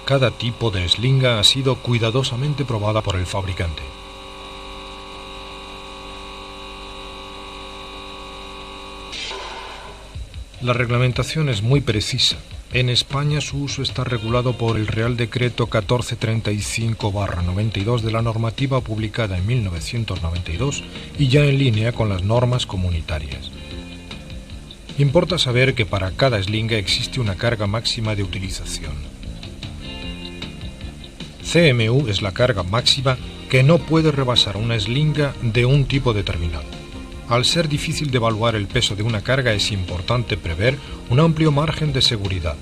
Cada tipo de eslinga ha sido cuidadosamente probada por el fabricante. La reglamentación es muy precisa. En España su uso está regulado por el Real Decreto 1435/92 de la normativa publicada en 1992 y ya en línea con las normas comunitarias. Importa saber que para cada eslinga existe una carga máxima de utilización. CMU es la carga máxima que no puede rebasar una eslinga de un tipo determinado. Al ser difícil de evaluar el peso de una carga, es importante prever un amplio margen de seguridad.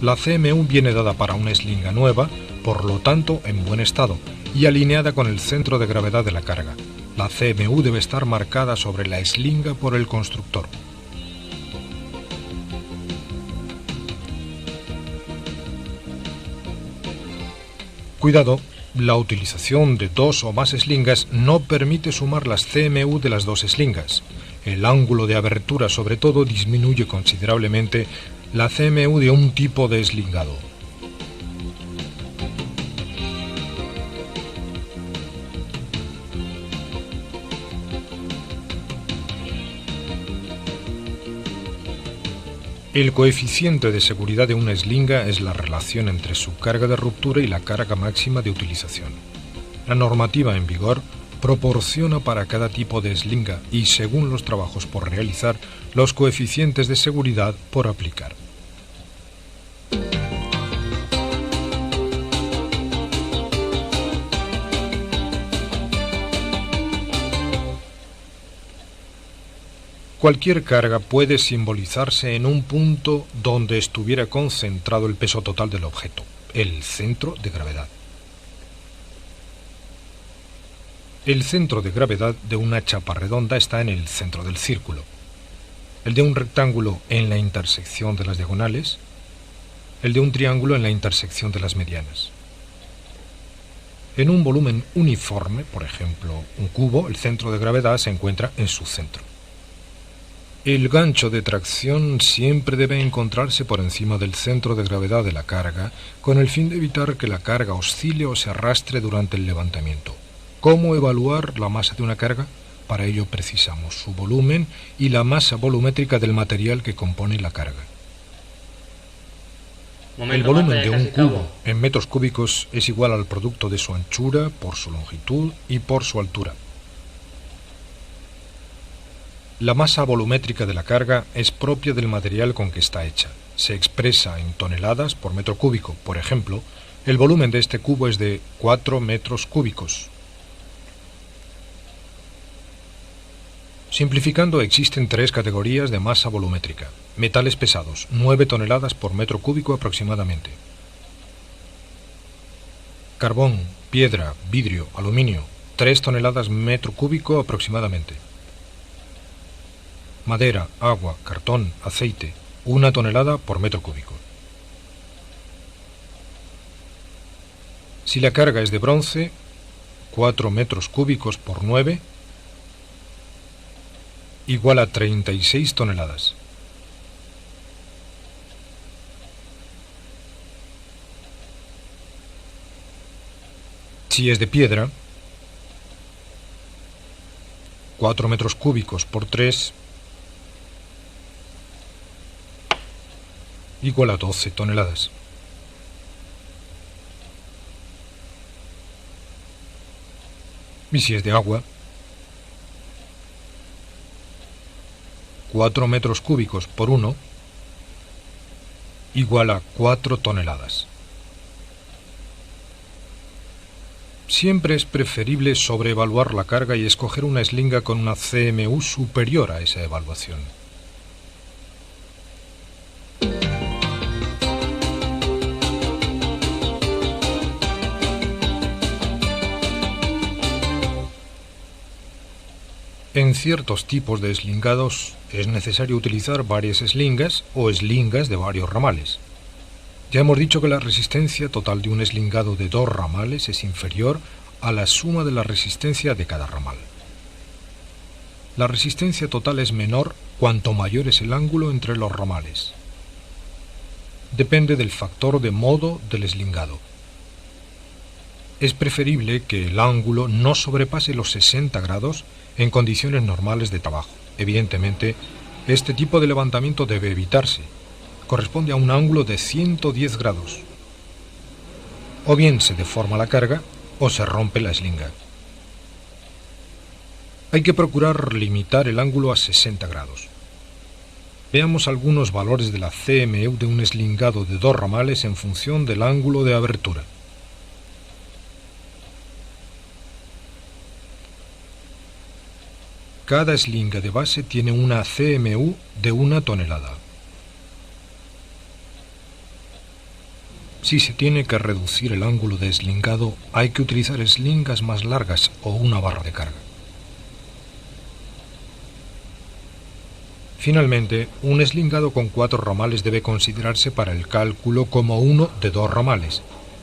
La CMU viene dada para una eslinga nueva, por lo tanto en buen estado, y alineada con el centro de gravedad de la carga. La CMU debe estar marcada sobre la eslinga por el constructor. Cuidado, la utilización de dos o más eslingas no permite sumar las CMU de las dos eslingas. El ángulo de abertura, sobre todo, disminuye considerablemente la CMU de un tipo de eslingado. El coeficiente de seguridad de una eslinga es la relación entre su carga de ruptura y la carga máxima de utilización. La normativa en vigor proporciona para cada tipo de eslinga y, según los trabajos por realizar, los coeficientes de seguridad por aplicar. Cualquier carga puede simbolizarse en un punto donde estuviera concentrado el peso total del objeto, el centro de gravedad. El centro de gravedad de una chapa redonda está en el centro del círculo, el de un rectángulo en la intersección de las diagonales, el de un triángulo en la intersección de las medianas. En un volumen uniforme, por ejemplo, un cubo, el centro de gravedad se encuentra en su centro. El gancho de tracción siempre debe encontrarse por encima del centro de gravedad de la carga, con el fin de evitar que la carga oscile o se arrastre durante el levantamiento. ¿Cómo evaluar la masa de una carga? Para ello precisamos su volumen y la masa volumétrica del material que compone la carga. El volumen de un cubo en metros cúbicos es igual al producto de su anchura por su longitud y por su altura. La masa volumétrica de la carga es propia del material con que está hecha. Se expresa en toneladas por metro cúbico. Por ejemplo, el volumen de este cubo es de 4 metros cúbicos. Simplificando, existen tres categorías de masa volumétrica. Metales pesados, 9 toneladas por metro cúbico aproximadamente. Carbón, piedra, vidrio, aluminio, 3 toneladas metro cúbico aproximadamente. Madera, agua, cartón, aceite, 1 tonelada por metro cúbico. Si la carga es de bronce, 4 metros cúbicos por 9, igual a 36 toneladas. Si es de piedra, 4 metros cúbicos por 3, igual a 12 toneladas. Y si es de agua, 4 metros cúbicos por 1, igual a 4 toneladas. Siempre es preferible sobreevaluar la carga y escoger una eslinga con una CMU superior a esa evaluación. En ciertos tipos de eslingados es necesario utilizar varias eslingas o eslingas de varios ramales. Ya hemos dicho que la resistencia total de un eslingado de 2 ramales es inferior a la suma de la resistencia de cada ramal. La resistencia total es menor cuanto mayor es el ángulo entre los ramales. depende del factor de modo del eslingado. Es preferible que el ángulo no sobrepase los 60 grados en condiciones normales de trabajo. Evidentemente, este tipo de levantamiento debe evitarse. Corresponde a un ángulo de 110 grados. O bien se deforma la carga o se rompe la eslinga. Hay que procurar limitar el ángulo a 60 grados. Veamos algunos valores de la CMU de un eslingado de 2 ramales en función del ángulo de abertura. Cada eslinga de base tiene una CMU de 1 tonelada. Si se tiene que reducir el ángulo de eslingado, hay que utilizar eslingas más largas o una barra de carga. Finalmente, un eslingado con 4 ramales debe considerarse para el cálculo como uno de 2 ramales.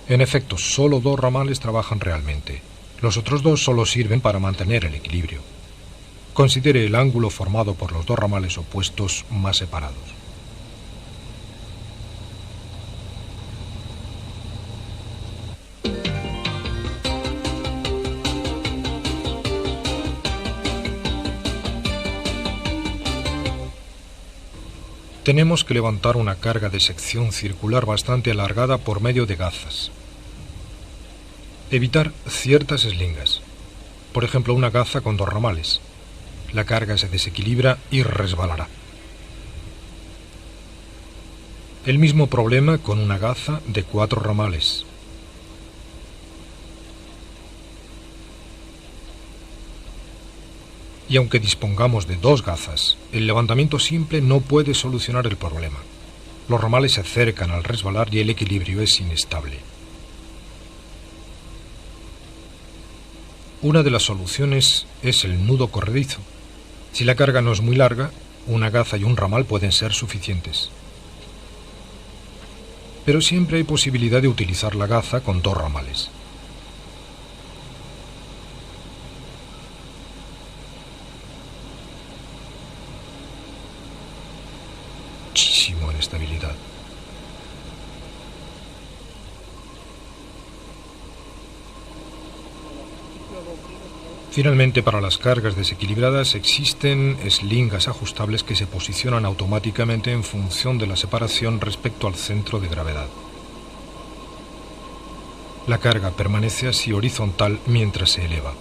En efecto, solo 2 ramales trabajan realmente. Los otros 2 solo sirven para mantener el equilibrio. Considere el ángulo formado por los 2 ramales opuestos más separados. Tenemos que levantar una carga de sección circular bastante alargada por medio de gazas. Evitar ciertas eslingas. Por ejemplo, una gaza con 2 ramales. La carga se desequilibra y resbalará. El mismo problema con una gaza de 4 ramales. Y aunque dispongamos de 2 gazas, el levantamiento simple no puede solucionar el problema. Los ramales se acercan al resbalar y el equilibrio es inestable. Una de las soluciones es el nudo corredizo. Si la carga no es muy larga, una gaza y un ramal pueden ser suficientes. Pero siempre hay posibilidad de utilizar la gaza con 2 ramales. Muchísimo en estabilidad. Finalmente, para las cargas desequilibradas existen eslingas ajustables que se posicionan automáticamente en función de la separación respecto al centro de gravedad. La carga permanece así horizontal mientras se eleva.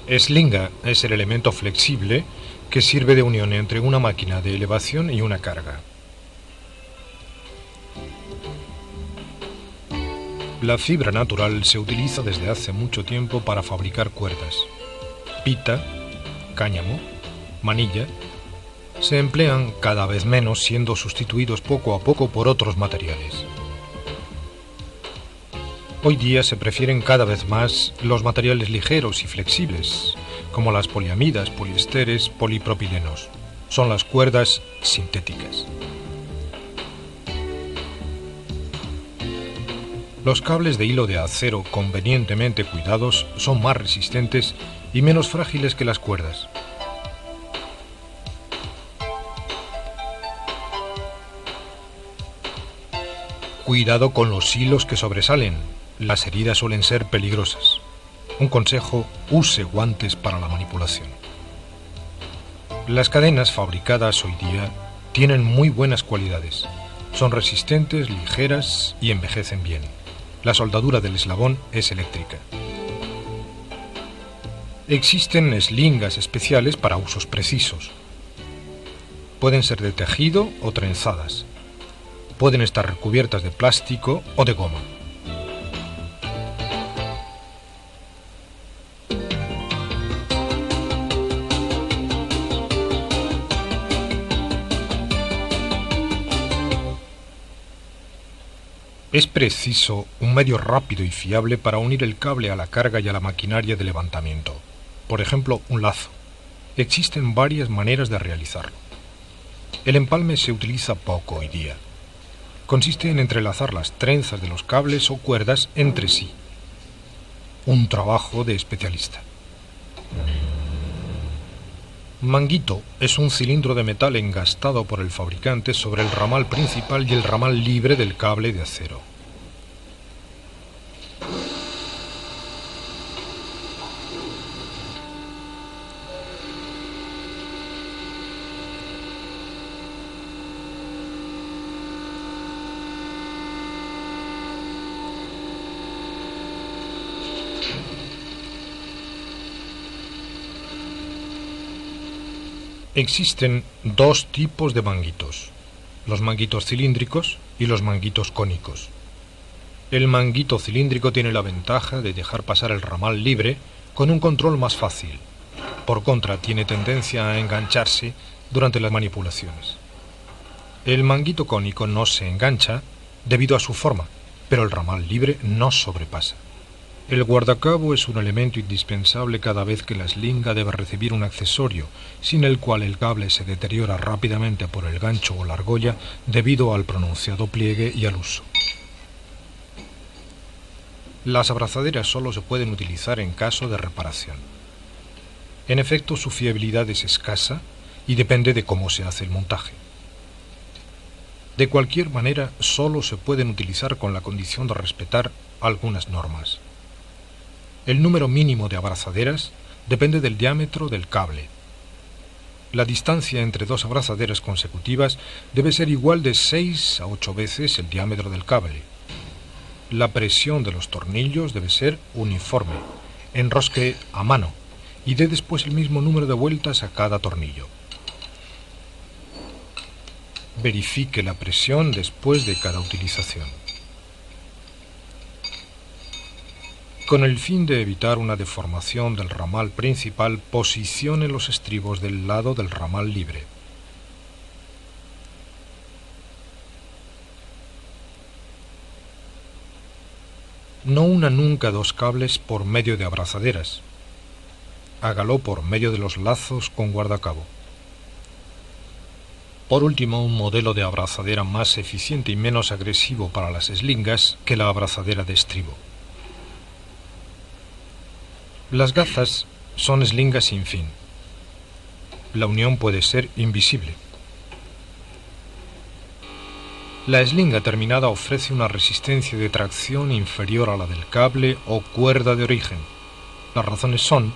Eslinga es el elemento flexible que sirve de unión entre una máquina de elevación y una carga. La fibra natural se utiliza desde hace mucho tiempo para fabricar cuerdas. Pita, cáñamo, manilla, se emplean cada vez menos, siendo sustituidos poco a poco por otros materiales. Hoy día se prefieren cada vez más los materiales ligeros y flexibles, como las poliamidas, poliesteres, polipropilenos. Son las cuerdas sintéticas. Los cables de hilo de acero convenientemente cuidados son más resistentes y menos frágiles que las cuerdas. Cuidado con los hilos que sobresalen. Las heridas suelen ser peligrosas. Un consejo: use guantes para la manipulación. Las cadenas fabricadas hoy día tienen muy buenas cualidades. Son resistentes, ligeras y envejecen bien. La soldadura del eslabón es eléctrica. Existen eslingas especiales para usos precisos. Pueden ser de tejido o trenzadas. Pueden estar recubiertas de plástico o de goma. Es preciso un medio rápido y fiable para unir el cable a la carga y a la maquinaria de levantamiento. Por ejemplo, un lazo. Existen varias maneras de realizarlo. El empalme se utiliza poco hoy día. Consiste en entrelazar las trenzas de los cables o cuerdas entre sí. Un trabajo de especialista. Manguito es un cilindro de metal engastado por el fabricante sobre el ramal principal y el ramal libre del cable de acero. Existen dos tipos de manguitos, los manguitos cilíndricos y los manguitos cónicos. El manguito cilíndrico tiene la ventaja de dejar pasar el ramal libre con un control más fácil. Por contra, tiene tendencia a engancharse durante las manipulaciones. El manguito cónico no se engancha debido a su forma, pero el ramal libre no sobrepasa. El guardacabo es un elemento indispensable cada vez que la eslinga debe recibir un accesorio, sin el cual el cable se deteriora rápidamente por el gancho o la argolla debido al pronunciado pliegue y al uso. Las abrazaderas solo se pueden utilizar en caso de reparación. En efecto, su fiabilidad es escasa y depende de cómo se hace el montaje. De cualquier manera, solo se pueden utilizar con la condición de respetar algunas normas. El número mínimo de abrazaderas depende del diámetro del cable. La distancia entre dos abrazaderas consecutivas debe ser igual de 6 a 8 veces el diámetro del cable. La presión de los tornillos debe ser uniforme, enrosque a mano y dé después el mismo número de vueltas a cada tornillo. Verifique la presión después de cada utilización. Con el fin de evitar una deformación del ramal principal, posicione los estribos del lado del ramal libre. No una nunca dos cables por medio de abrazaderas. Hágalo por medio de los lazos con guardacabo. Por último, un modelo de abrazadera más eficiente y menos agresivo para las eslingas que la abrazadera de estribo. Las gazas son eslingas sin fin. La unión puede ser invisible. La eslinga terminada ofrece una resistencia de tracción inferior a la del cable o cuerda de origen. Las razones son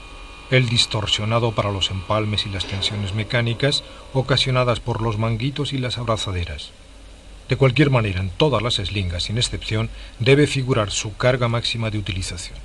el distorsionado para los empalmes y las tensiones mecánicas ocasionadas por los manguitos y las abrazaderas. De cualquier manera, en todas las eslingas, sin excepción, debe figurar su carga máxima de utilización.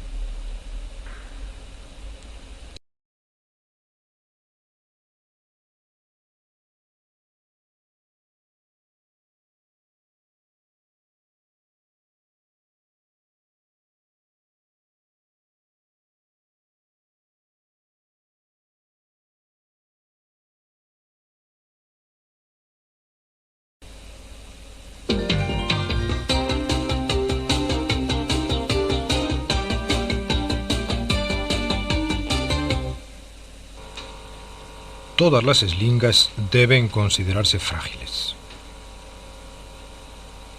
Todas las eslingas deben considerarse frágiles.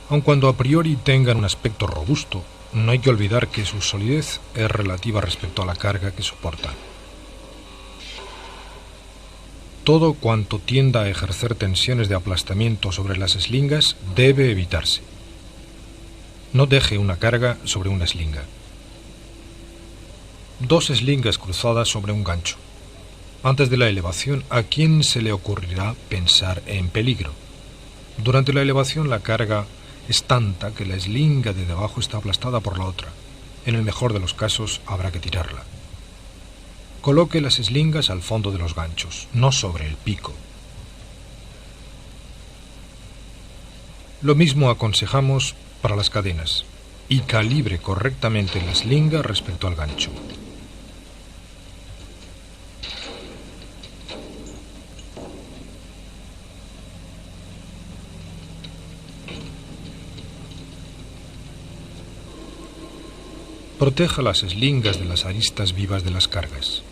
Aun cuando a priori tengan un aspecto robusto, no hay que olvidar que su solidez es relativa respecto a la carga que soportan. Todo cuanto tienda a ejercer tensiones de aplastamiento sobre las eslingas debe evitarse. No deje una carga sobre una eslinga. Dos eslingas cruzadas sobre un gancho. Antes de la elevación, ¿a quién se le ocurrirá pensar en peligro? Durante la elevación la carga es tanta que la eslinga de debajo está aplastada por la otra. En el mejor de los casos habrá que tirarla. Coloque las eslingas al fondo de los ganchos, no sobre el pico. Lo mismo aconsejamos para las cadenas, y calibre correctamente la eslinga respecto al gancho. Proteja las eslingas de las aristas vivas de las cargas.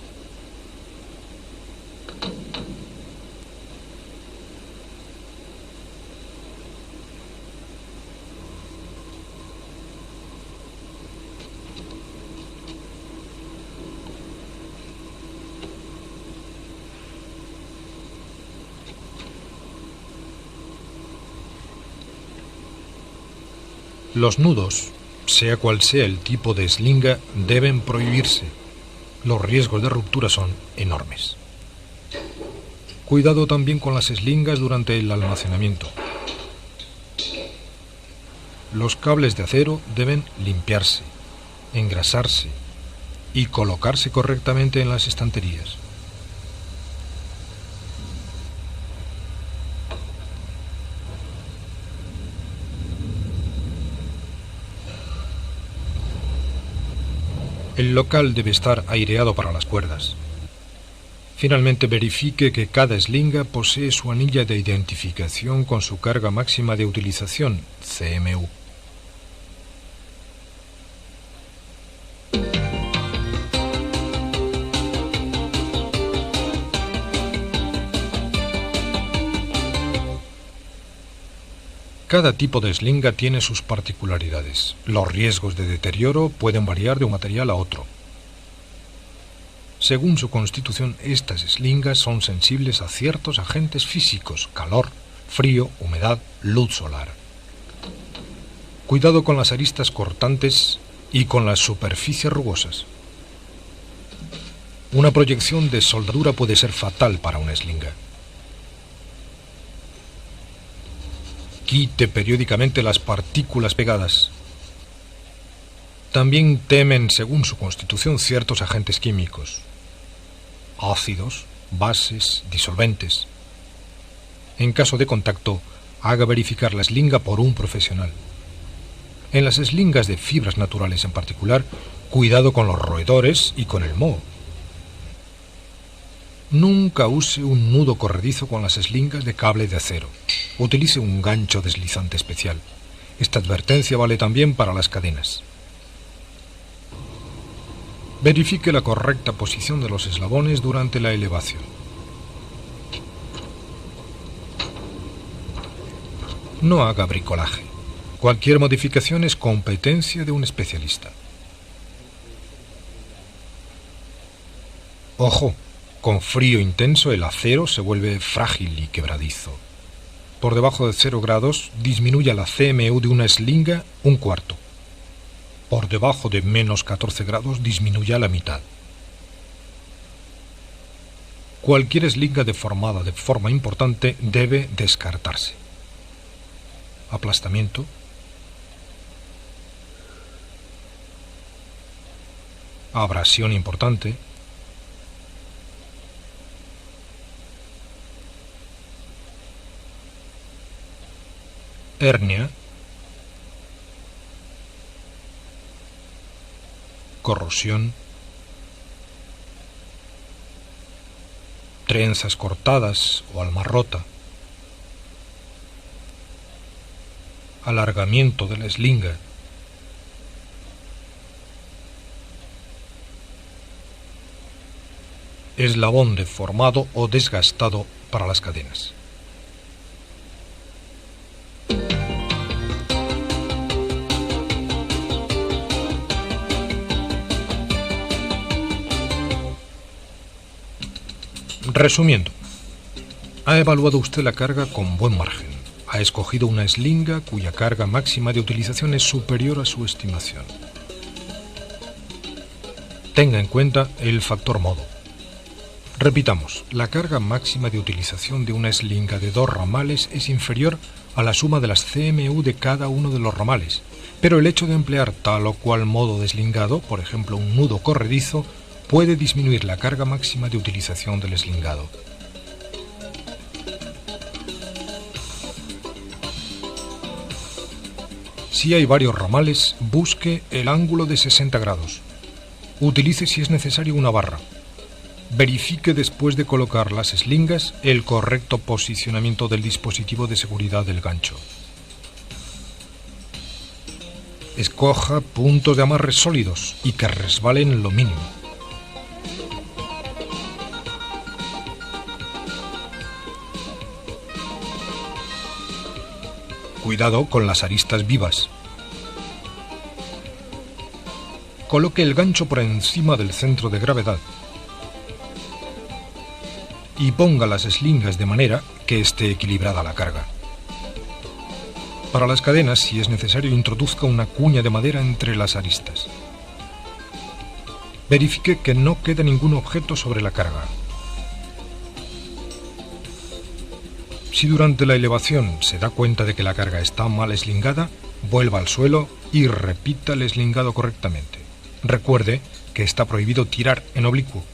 Los nudos, sea cual sea el tipo de eslinga, deben prohibirse. Los riesgos de ruptura son enormes. Cuidado también con las eslingas durante el almacenamiento. Los cables de acero deben limpiarse, engrasarse y colocarse correctamente en las estanterías. El local debe estar aireado para las cuerdas. Finalmente, verifique que cada eslinga posee su anilla de identificación con su carga máxima de utilización, CMU. Cada tipo de eslinga tiene sus particularidades. Los riesgos de deterioro pueden variar de un material a otro. Según su constitución, estas eslingas son sensibles a ciertos agentes físicos: calor, frío, humedad, luz solar. Cuidado con las aristas cortantes y con las superficies rugosas. Una proyección de soldadura puede ser fatal para una eslinga. Quite periódicamente las partículas pegadas. También temen, según su constitución, ciertos agentes químicos: ácidos, bases, disolventes. En caso de contacto, haga verificar la eslinga por un profesional. En las eslingas de fibras naturales en particular, cuidado con los roedores y con el moho. Nunca use un nudo corredizo con las eslingas de cable de acero. Utilice un gancho deslizante especial. Esta advertencia vale también para las cadenas. Verifique la correcta posición de los eslabones durante la elevación. No haga bricolaje. Cualquier modificación es competencia de un especialista. Ojo, con frío intenso el acero se vuelve frágil y quebradizo. Por debajo de 0 grados disminuya la CMU de una eslinga 1/4. Por debajo de menos 14 grados disminuya la mitad. Cualquier eslinga deformada de forma importante debe descartarse. Aplastamiento. Abrasión importante. Hernia. Corrosión. Trenzas cortadas o alma rota. Alargamiento de la eslinga. Eslabón deformado o desgastado para las cadenas. Resumiendo, ha evaluado usted la carga con buen margen. Ha escogido una eslinga cuya carga máxima de utilización es superior a su estimación. Tenga en cuenta el factor modo. Repitamos, la carga máxima de utilización de una eslinga de 2 ramales es inferior a la suma de las CMU de cada uno de los ramales, pero el hecho de emplear tal o cual modo de eslingado, por ejemplo un nudo corredizo, puede disminuir la carga máxima de utilización del eslingado. Si hay varios ramales, busque el ángulo de 60 grados. Utilice, si es necesario, una barra. Verifique después de colocar las eslingas el correcto posicionamiento del dispositivo de seguridad del gancho. Escoja puntos de amarre sólidos y que resbalen lo mínimo. Cuidado con las aristas vivas. Coloque el gancho por encima del centro de gravedad y ponga las eslingas de manera que esté equilibrada la carga. Para las cadenas, si es necesario, introduzca una cuña de madera entre las aristas. Verifique que no quede ningún objeto sobre la carga. Si durante la elevación se da cuenta de que la carga está mal eslingada, vuelva al suelo y repita el eslingado correctamente. Recuerde que está prohibido tirar en oblicuo.